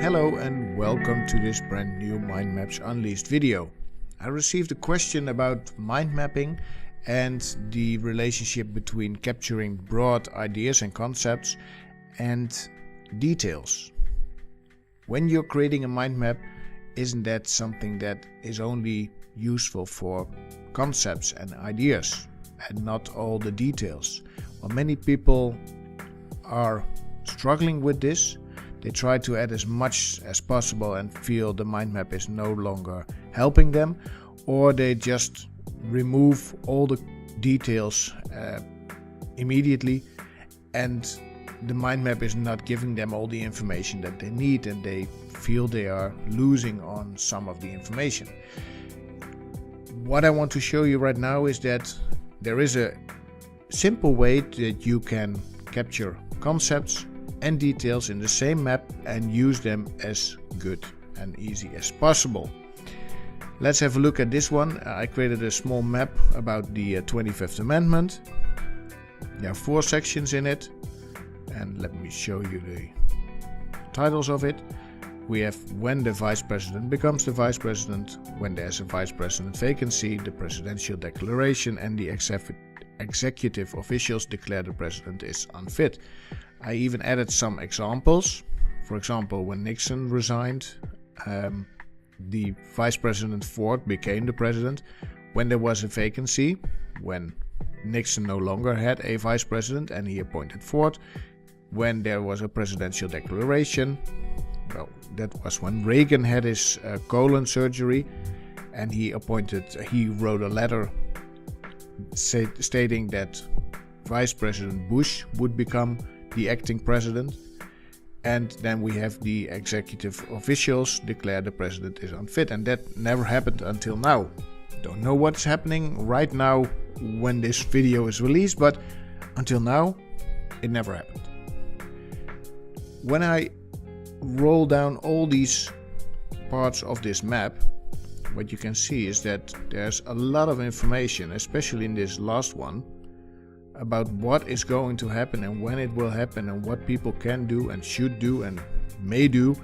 Hello and welcome to this brand new Mind Maps Unleashed video. I received a question about mind mapping and the relationship between capturing broad ideas and concepts and details. When you're creating a mind map, isn't that something that is only useful for concepts and ideas and not all the details? Well, many people are struggling with this. They try to add as much as possible and feel the mind map is no longer helping them, or they just remove all the details immediately, and the mind map is not giving them all the information that they need, and they feel they are losing on some of the information. What I want to show you right now is that there is a simple way that you can capture concepts and details in the same map and use them as good and easy as possible. Let's have a look at this one. I created a small map about the 25th Amendment. There are 4 sections in it, and let me show you the titles of it. We have when the Vice President becomes the Vice President, when there's a Vice President vacancy, the Presidential Declaration, and the executive officials declare the President is unfit. I even added some examples. For example, when Nixon resigned, the Vice President Ford became the President. When there was a vacancy, when Nixon no longer had a Vice President and he appointed Ford. When there was a Presidential Declaration, well, that was when Reagan had his colon surgery and he wrote a letter stating that Vice President Bush would become the acting president. And then we have the executive officials declare the president is unfit, and that never happened until now. Don't know what's happening right now when this video is released, but until now it never happened. When I roll down all these parts of this map, what you can see is that there's a lot of information, especially in this last one, about what is going to happen and when it will happen and what people can do and should do and may do.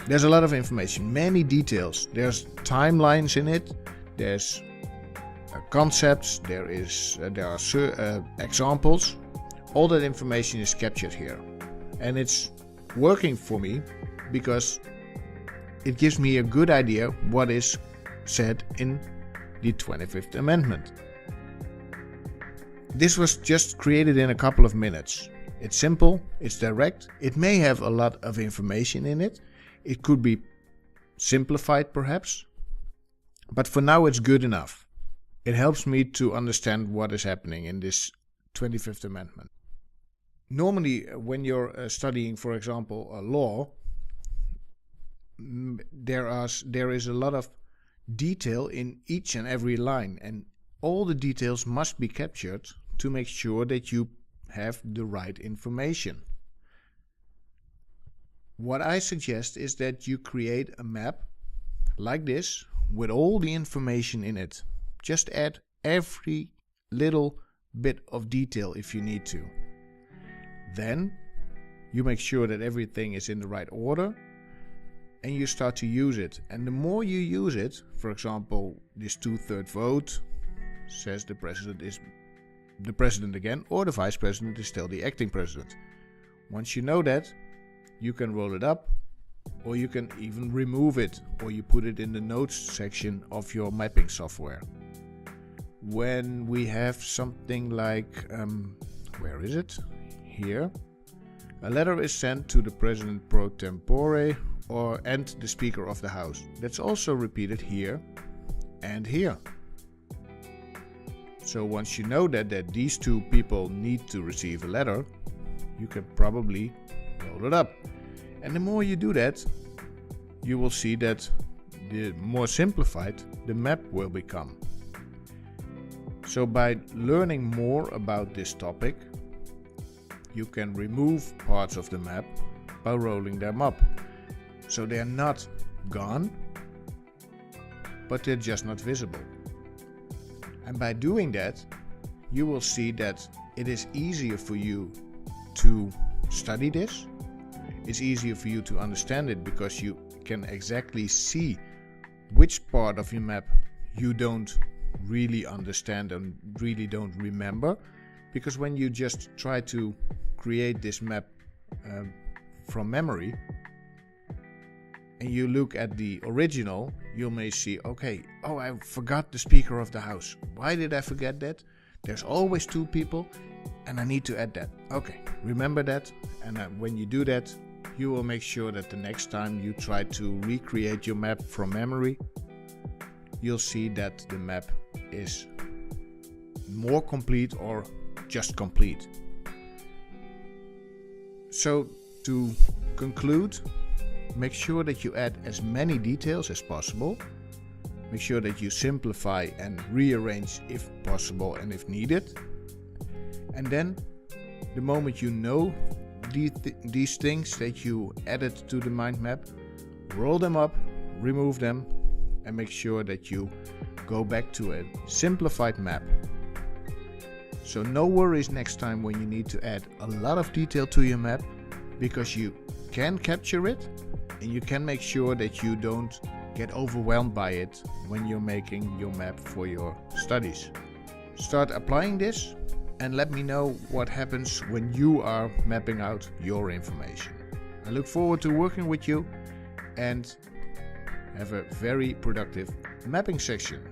There's a lot of information, many details. There's timelines in it, there's concepts, there are examples. All that information is captured here, and it's working for me because it gives me a good idea what is said in the 25th Amendment. This was just created in a couple of minutes. It's simple, it's direct, it may have a lot of information in it. It could be simplified perhaps, but for now it's good enough. It helps me to understand what is happening in this 25th Amendment. Normally, when you're studying, for example, a law, there is a lot of detail in each and every line, and all the details must be captured to make sure that you have the right information. What I suggest is that you create a map like this with all the information in it. Just add every little bit of detail if you need to. Then you make sure that everything is in the right order and you start to use it. And the more you use it, for example, this 2/3 vote says the president is the president again, or the vice president is still the acting president. Once you know that, you can roll it up, or you can even remove it, or you put it in the notes section of your mapping software. When we have something like, where is it? Here. A letter is sent to the president pro tempore and the Speaker of the House. That's also repeated here and here. So once you know that these two people need to receive a letter, you can probably roll it up. And the more you do that, you will see that the more simplified the map will become. So by learning more about this topic, you can remove parts of the map by rolling them up. So they're not gone, but they're just not visible. And by doing that, you will see that it is easier for you to study this. it's easier for you to understand it, because you can exactly see which part of your map you don't really understand and really don't remember. Because when you just try to create this map from memory and you look at the original, you may see, okay, oh, I forgot the speaker of the house. Why did I forget that? There's always 2 people and I need to add that. Okay, remember that, and when you do that, you will make sure that the next time you try to recreate your map from memory, you'll see that the map is more complete or just complete. So to conclude, make sure that you add as many details as possible. Make sure that you simplify and rearrange if possible and if needed. And then the moment you know these things that you added to the mind map, roll them up, remove them, and make sure that you go back to a simplified map. So no worries next time when you need to add a lot of detail to your map, because you can capture it and you can make sure that you don't get overwhelmed by it when you're making your map for your studies. Start applying this and let me know what happens when you are mapping out your information. I look forward to working with you, and have a very productive mapping session.